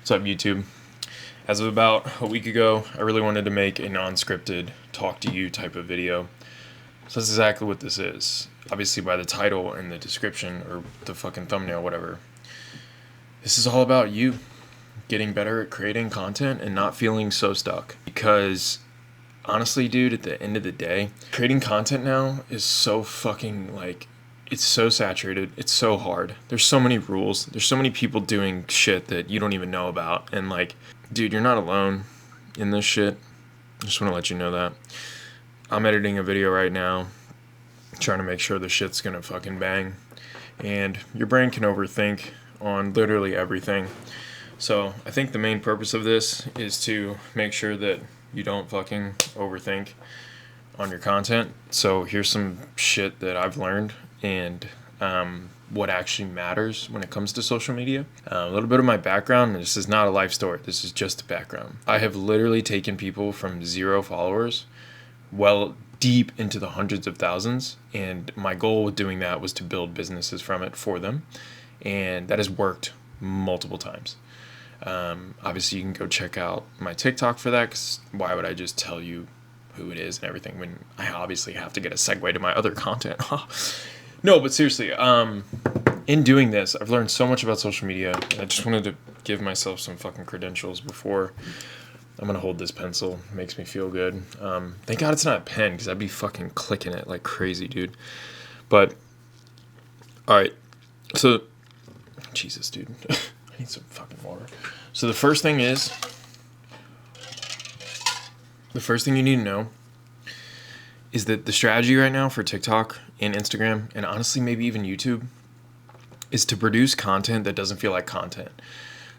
What's up, YouTube? As of about a week ago, I really wanted to make a non-scripted talk to you type of video. So that's exactly what this is. Obviously by the title and the description or the fucking thumbnail, whatever. This is all about you getting better at creating content and not feeling so stuck. Because honestly, dude, at the end of the day, creating content now is so fucking it's so saturated. It's so hard. There's so many rules. There's so many people doing shit that you don't even know about. And dude, you're not alone in this shit. I just want to let you know that. I'm editing a video right now, trying to make sure the shit's gonna fucking bang. And your brain can overthink on literally everything. So I think the main purpose of this is to make sure that you don't fucking overthink on your content. So here's some shit that I've learned and what actually matters when it comes to social media. A little bit of my background. This is not a life story. This is just a background. I have literally taken people from 0 followers well deep into the hundreds of thousands, and my goal with doing that was to build businesses from it for them, and that has worked multiple times. Obviously you can go check out my TikTok for that, because why would I just tell you who it is and everything when I obviously have to get a segue to my other content? No, but seriously, in doing this, I've learned so much about social media. I just wanted to give myself some fucking credentials before. I'm gonna hold this pencil. It makes me feel good. Thank God it's not a pen, because I'd be fucking clicking it like crazy, dude. But, alright. So, Jesus, dude. I need some fucking water. So the first thing you need to know is that the strategy right now for TikTok and Instagram, and honestly maybe even YouTube, is to produce content that doesn't feel like content.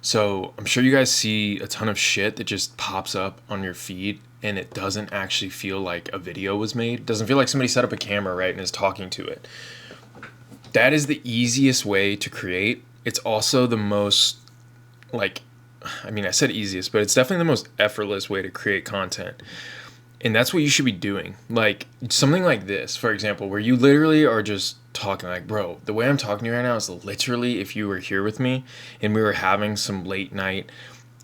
So I'm sure you guys see a ton of shit that just pops up on your feed and it doesn't actually feel like a video was made. It doesn't feel like somebody set up a camera, right, and is talking to it. That is the easiest way to create. It's also the most, I said easiest, but it's definitely the most effortless way to create content. And that's what you should be doing. Like something like this, for example, where you literally are just talking bro, the way I'm talking to you right now is literally if you were here with me and we were having some late night,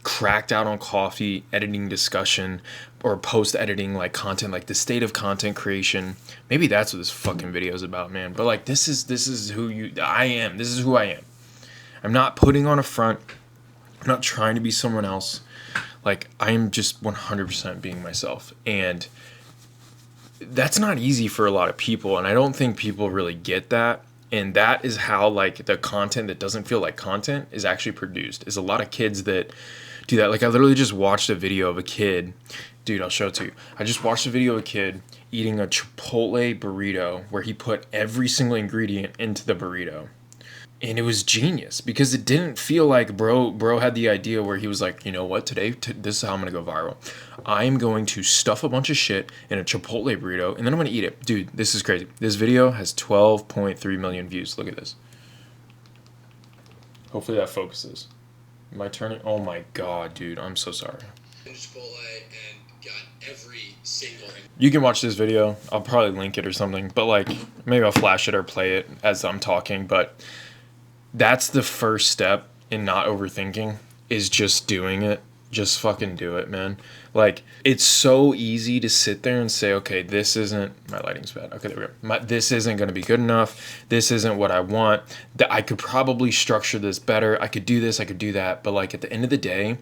cracked out on coffee, editing discussion or post editing content, the state of content creation. Maybe that's what this fucking video is about, man. But this is who I am. This is who I am. I'm not putting on a front. I'm not trying to be someone else. I am just 100% being myself. And that's not easy for a lot of people. And I don't think people really get that. And that is how the content that doesn't feel like content is actually produced. Is a lot of kids that do that. I literally just watched a video of a kid. Dude, I'll show it to you. I just watched a video of a kid eating a Chipotle burrito where he put every single ingredient into the burrito. And it was genius because it didn't feel like bro had the idea where he was like, you know what, today, this is how I'm going to go viral. I'm going to stuff a bunch of shit in a Chipotle burrito and then I'm going to eat it. Dude, this is crazy. This video has 12.3 million views. Look at this. Hopefully that focuses. Am I turning? Oh my God, dude. I'm so sorry. Chipotle and got every single. You can watch this video. I'll probably link it or something. But maybe I'll flash it or play it as I'm talking. But that's the first step in not overthinking, is just doing it. Just fucking do it, man. It's so easy to sit there and say, okay, this isn't, my lighting's bad. Okay, there we go. This isn't going to be good enough. This isn't what I want. That I could probably structure this better. I could do this. I could do that. But at the end of the day,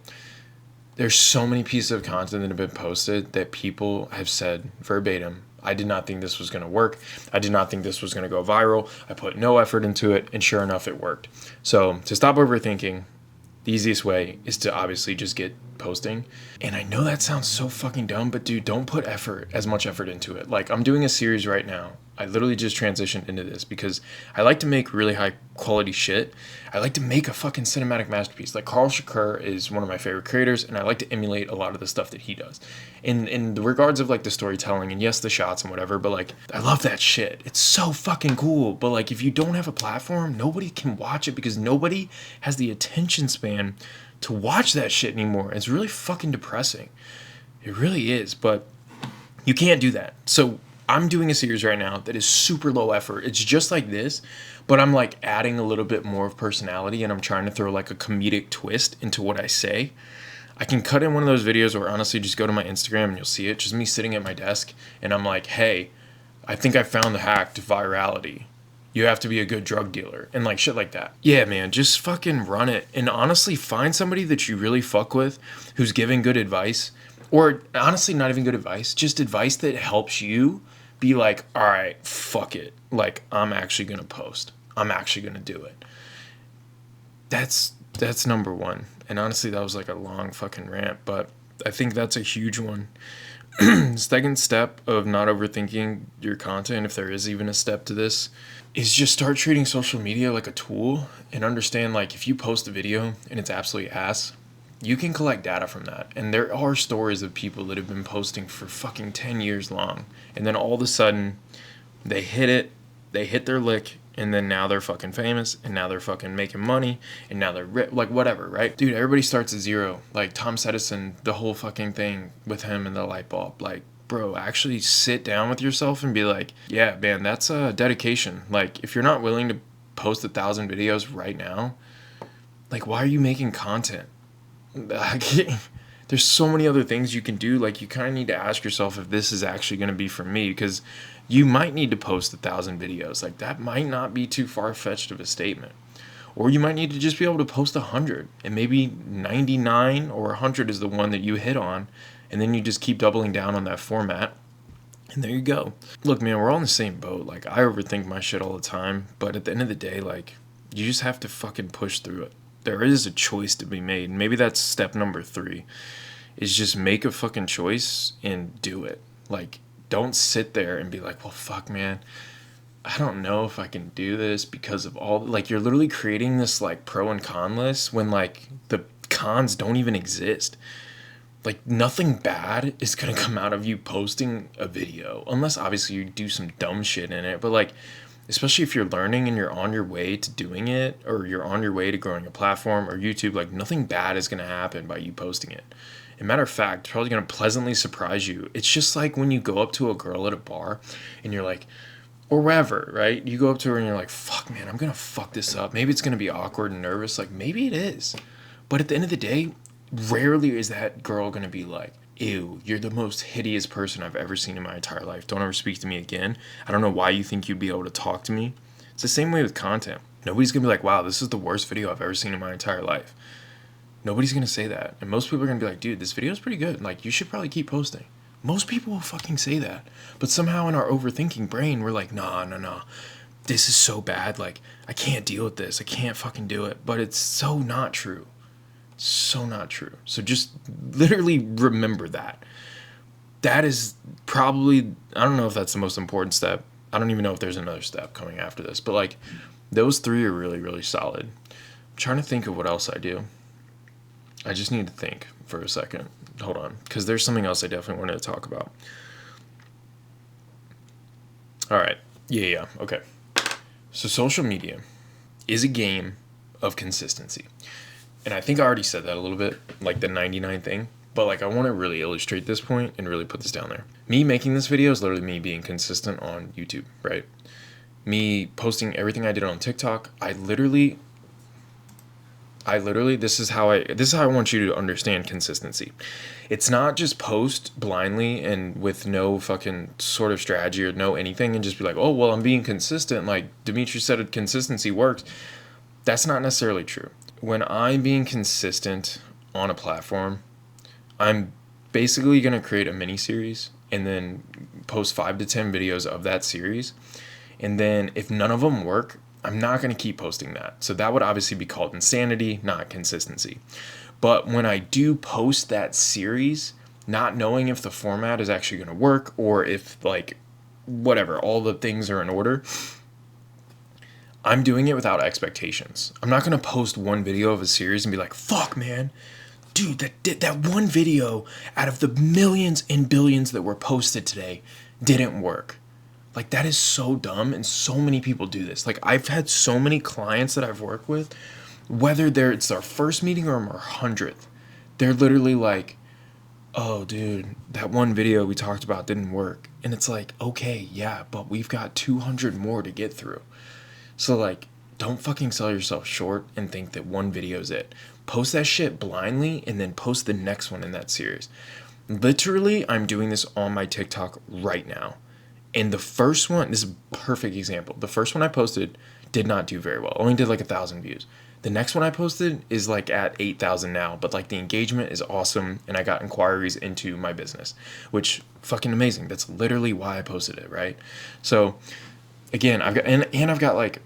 there's so many pieces of content that have been posted that people have said verbatim, I did not think this was going to work. I did not think this was going to go viral. I put no effort into it, and sure enough, it worked. So to stop overthinking, the easiest way is to obviously just get posting. And I know that sounds so fucking dumb, but dude, don't put as much effort into it. I'm doing a series right now. I literally just transitioned into this because I like to make really high quality shit. I like to make a fucking cinematic masterpiece. Carl Shakur is one of my favorite creators, and I like to emulate a lot of the stuff that he does. In the regards of the storytelling and yes, the shots and whatever, but I love that shit. It's so fucking cool. But if you don't have a platform, nobody can watch it because nobody has the attention span to watch that shit anymore. It's really fucking depressing. It really is, but you can't do that. So I'm doing a series right now that is super low effort. It's just like this, but I'm like adding a little bit more of personality, and I'm trying to throw like a comedic twist into what I say. I can cut in one of those videos, or honestly just go to my Instagram and you'll see it. Just me sitting at my desk and I'm like, hey, I think I found the hack to virality. You have to be a good drug dealer and like shit like that. Yeah, man, just fucking run it. And honestly, find somebody that you really fuck with who's giving good advice, or honestly, not even good advice, just advice that helps you be like, all right, fuck it. Like, I'm actually going to post. I'm actually going to do it. That's number one. And honestly, that was like a long fucking rant, but I think that's a huge one. Second step of not overthinking your content, if there is even a step to this, is just start treating social media like a tool, and understand like if you post a video and it's absolutely ass, you can collect data from that. And there are stories of people that have been posting for fucking 10 years long, and then all of a sudden they hit their lick, and then now they're fucking famous, and now they're fucking making money, and now they're like whatever, right? Dude, everybody starts at zero. Like Thomas Edison, the whole fucking thing with him and the light bulb. Like, bro, actually sit down with yourself and be like, yeah, man, that's a dedication. Like, if you're not willing to post 1,000 videos right now, like, why are you making content? There's so many other things you can do. Like, you kind of need to ask yourself if this is actually going to be for me, because you might need to post 1,000 videos. Like, that might not be too far-fetched of a statement. Or you might need to just be able to post 100, and maybe 99 or 100 is the one that you hit on, and then you just keep doubling down on that format, and there you go. Look, man, we're all in the same boat. Like, I overthink my shit all the time, but at the end of the day, like, you just have to fucking push through it. There is a choice to be made. And maybe that's step number 3, is just make a fucking choice and do it. Like, don't sit there and be like, well, fuck, man, I don't know if I can do this because of all, like, you're literally creating this like pro and con list when like the cons don't even exist. Like, nothing bad is going to come out of you posting a video, unless obviously you do some dumb shit in it. But like, especially if you're learning and you're on your way to doing it, or you're on your way to growing a platform or YouTube, like, nothing bad is going to happen by you posting it. As a matter of fact, it's probably going to pleasantly surprise you. It's just like when you go up to a girl at a bar and you're like, or wherever, right? You go up to her and you're like, fuck, man, I'm going to fuck this up. Maybe it's going to be awkward and nervous. Like, maybe it is. But at the end of the day, rarely is that girl going to be like, ew, you're the most hideous person I've ever seen in my entire life. Don't ever speak to me again. I don't know why you think you'd be able to talk to me. It's the same way with content. Nobody's going to be like, wow, this is the worst video I've ever seen in my entire life. Nobody's going to say that. And most people are going to be like, dude, this video is pretty good. Like, you should probably keep posting. Most people will fucking say that. But somehow in our overthinking brain, we're like, nah. This is so bad. Like, I can't deal with this. I can't fucking do it. But it's so not true. So not true. So just literally remember that. That is probably, I don't know if that's the most important step. I don't even know if there's another step coming after this. But like, those 3 are really, really solid. I'm trying to think of what else I do. I just need to think for a second. Hold on. Because there's something else I definitely wanted to talk about. All right. Yeah. Okay. So social media is a game of consistency. And I think I already said that a little bit, like the 99 thing. But like, I want to really illustrate this point and really put this down there. Me making this video is literally me being consistent on YouTube, right? Me posting everything I did on TikTok. I literally, this is how I want you to understand consistency. It's not just post blindly and with no fucking sort of strategy or no anything and just be like, oh, well, I'm being consistent. Like Dimitri said, consistency works. That's not necessarily true. When I'm being consistent on a platform, I'm basically going to create a mini series and then post 5 to 10 videos of that series. And then if none of them work, I'm not going to keep posting that. So that would obviously be called insanity, not consistency. But when I do post that series, not knowing if the format is actually going to work or if like whatever, all the things are in order, I'm doing it without expectations. I'm not going to post one video of a series and be like, fuck, man, dude, that one video out of the millions and billions that were posted today didn't work. Like, that is so dumb, and so many people do this. Like, I've had so many clients that I've worked with, whether it's their first meeting or our 100th, they're literally like, oh, dude, that one video we talked about didn't work. And it's like, okay, yeah, but we've got 200 more to get through. So, like, don't fucking sell yourself short and think that one video is it. Post that shit blindly and then post the next one in that series. Literally, I'm doing this on my TikTok right now. And the first one, this is a perfect example. The first one I posted did not do very well. Only did like 1,000 views. The next one I posted is like at 8,000 now, but like the engagement is awesome and I got inquiries into my business, which fucking amazing. That's literally why I posted it, right? So again, I've got like,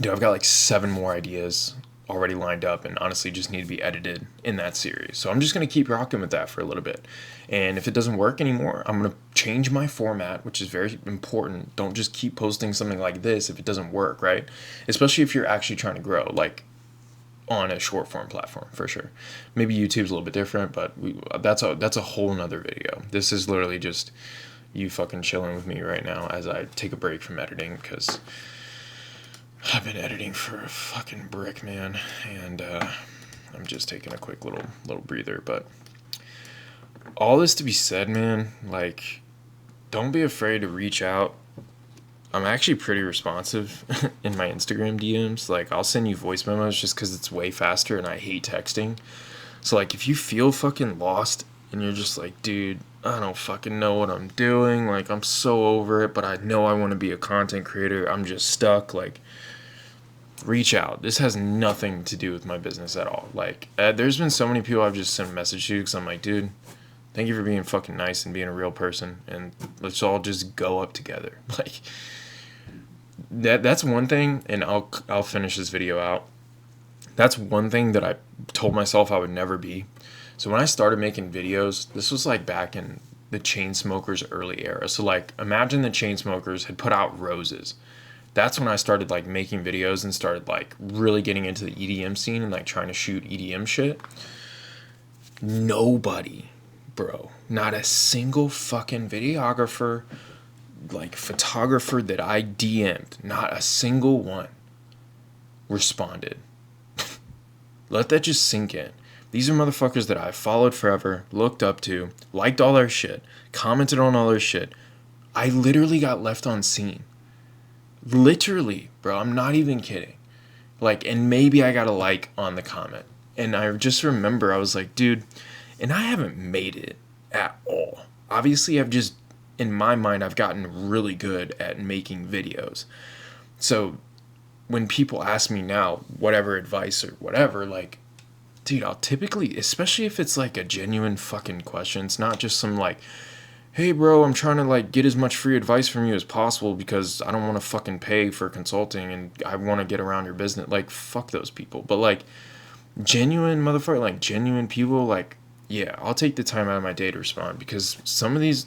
dude, I've got like 7 more ideas already lined up and honestly just need to be edited in that series. So I'm just going to keep rocking with that for a little bit. And if it doesn't work anymore, I'm going to change my format, which is very important. Don't just keep posting something like this if it doesn't work, right? Especially if you're actually trying to grow, like on a short form platform for sure. Maybe YouTube's a little bit different, but that's a whole nother video. This is literally just you fucking chilling with me right now as I take a break from editing because I've been editing for a fucking brick, man, and I'm just taking a quick little breather. But all this to be said, man, like, don't be afraid to reach out. I'm actually pretty responsive in my Instagram DMs. Like, I'll send you voice memos just because it's way faster, and I hate texting. So, like, if you feel fucking lost and you're just like, dude, I don't fucking know what I'm doing. Like, I'm so over it, but I know I want to be a content creator. I'm just stuck. Like, reach out. This has nothing to do with my business at all. Like, there's been so many people I've just sent a message to because I'm like, dude, thank you for being fucking nice and being a real person, and let's all just go up together. Like, that's one thing, and I'll finish this video out. That's one thing that I told myself I would never be. So when I started making videos, this was like back in the Chainsmokers early era. So like, imagine the Chainsmokers had put out Roses. That's when I started like making videos and started like really getting into the EDM scene and like trying to shoot EDM shit. Nobody, bro, not a single fucking videographer, like photographer that I DM'd, not a single one responded. Let that just sink in. These are motherfuckers that I followed forever, looked up to, liked all their shit, commented on all their shit. I literally got left on scene. Literally, bro, I'm not even kidding. Like, and maybe I got a like on the comment. And I just remember I was like, dude, and I haven't made it at all. Obviously, I've just, in my mind, I've gotten really good at making videos. So when people ask me now, whatever advice or whatever, like, dude, I'll typically, especially if it's like a genuine fucking question, it's not just some like, hey bro, I'm trying to like get as much free advice from you as possible because I don't want to fucking pay for consulting and I want to get around your business. Like, fuck those people. But like, genuine motherfucker, like genuine people, like, yeah, I'll take the time out of my day to respond because some of these,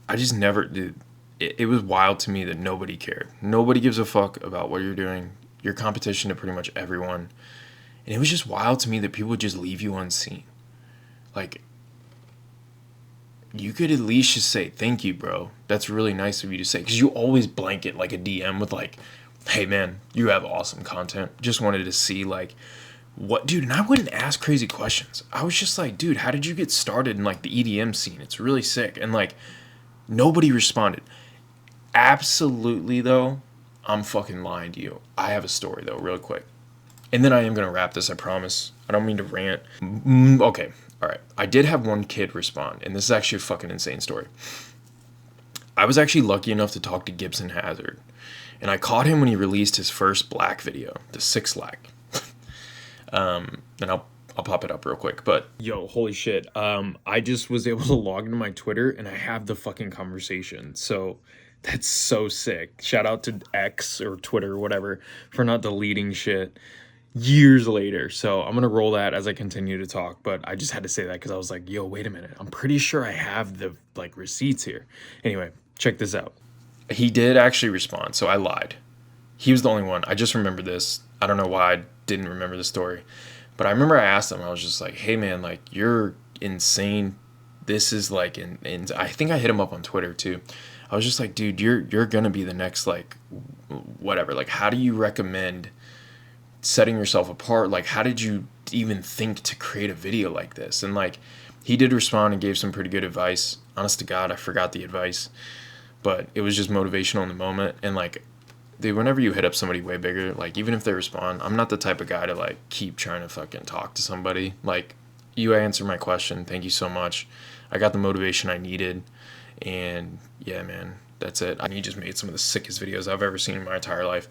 I just never did. It was wild to me that nobody cared. Nobody gives a fuck about what you're doing. You're competition to pretty much everyone. And it was just wild to me that people would just leave you unseen. Like, you could at least just say, thank you, bro. That's really nice of you to say. Because you always blanket like a DM with like, hey, man, you have awesome content. Just wanted to see like, what, dude, and I wouldn't ask crazy questions. I was just like, dude, how did you get started in like the EDM scene? It's really sick. And like, nobody responded. Absolutely, though, I'm fucking lying to you. I have a story, though, real quick. And then I am going to wrap this, I promise. I don't mean to rant. Okay, all right. I did have one kid respond, and this is actually a fucking insane story. I was actually lucky enough to talk to Gibson Hazard, and I caught him when he released his first black video, the 6 Lack. And I'll pop it up real quick, but yo, holy shit. I just was able to log into my Twitter, and I have the fucking conversation, so that's so sick. Shout out to X or Twitter or whatever for not deleting shit years later. So I'm going to roll that as I continue to talk. But I just had to say that because I was like, yo, wait a minute. I'm pretty sure I have the like receipts here. Anyway, check this out. He did actually respond. So I lied. He was the only one. I just remember this. I don't know why I didn't remember the story. But I remember I asked him, I was just like, hey, man, like, you're insane. This is like, and I think I hit him up on Twitter too. I was just like, dude, you're gonna be the next, like, whatever. Like, how do you recommend setting yourself apart? Like, how did you even think to create a video like this? And like, he did respond and gave some pretty good advice. Honest to God, I forgot the advice, but it was just motivational in the moment. And like, dude, whenever you hit up somebody way bigger, like, even if they respond, I'm not the type of guy to like keep trying to fucking talk to somebody. Like, you answered my question, thank you so much. I got the motivation I needed, and yeah, man, that's it. He just made some of the sickest videos I've ever seen in my entire life.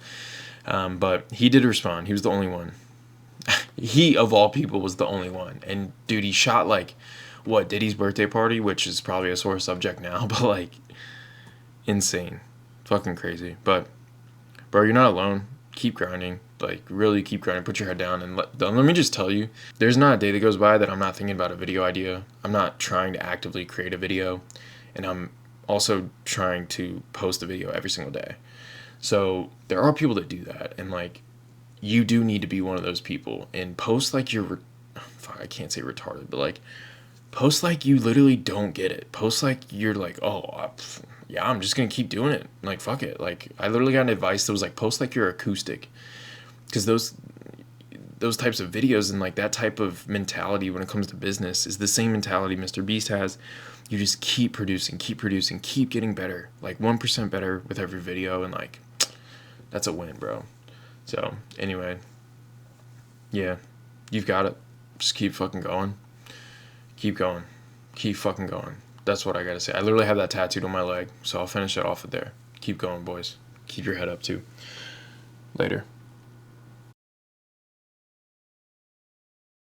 But he did respond. He was the only one. He, of all people, was the only one. And dude, he shot like, what, Diddy's birthday party, which is probably a sore subject now, but like, insane. Fucking crazy. But bro, you're not alone. Keep grinding. Like, really keep grinding. Put your head down. And let me just tell you, there's not a day that goes by that I'm not thinking about a video idea. I'm not trying to actively create a video. And I'm also trying to post a video every single day. So there are people that do that. And like, you do need to be one of those people. And post like you're, I can't say retarded, but like, post like you literally don't get it. Post like you're like, oh, yeah, I'm just going to keep doing it. Like, fuck it. Like, I literally got an advice that was like, post like you're acoustic. Because those types of videos and like that type of mentality when it comes to business is the same mentality Mr. Beast has. You just keep producing, keep getting better. Like 1% better with every video. And like, that's a win, bro. So, anyway. Yeah. You've got it. Just keep fucking going. Keep going. Keep fucking going. That's what I gotta say. I literally have that tattooed on my leg, so I'll finish it off with there. Keep going, boys. Keep your head up, too. Later.